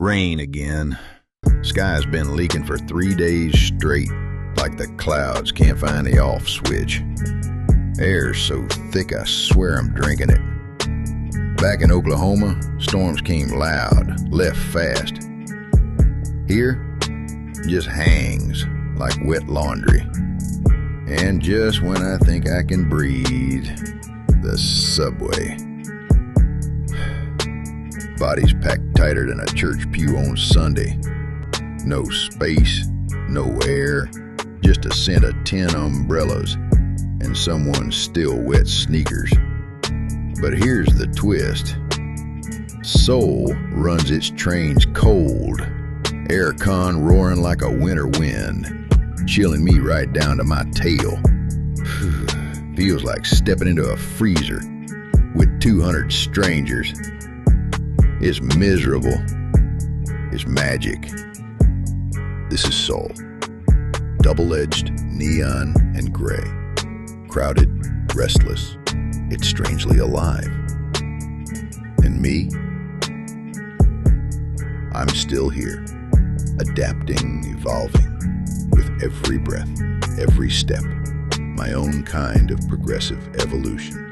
Rain again. Sky's been leaking for 3 days straight, like the clouds can't find the off switch. Air's so thick I swear I'm drinking it. Back in Oklahoma, storms came loud, left fast. Here, just hangs like wet laundry. And just when I think I can breathe, the subway. Bodies packed tighter than a church pew on Sunday. No space, no air, just a scent of 10 umbrellas and someone's still wet sneakers. But here's the twist. Seoul runs its trains cold, aircon roaring like a winter wind, chilling me right down to my tail. Feels like stepping into a freezer with 200 strangers. It's miserable. It's magic. This is Seoul. Double-edged, neon, and gray. Crowded, restless. It's strangely alive. And me? I'm still here, adapting, evolving, with every breath, every step, my own kind of progressive evolution.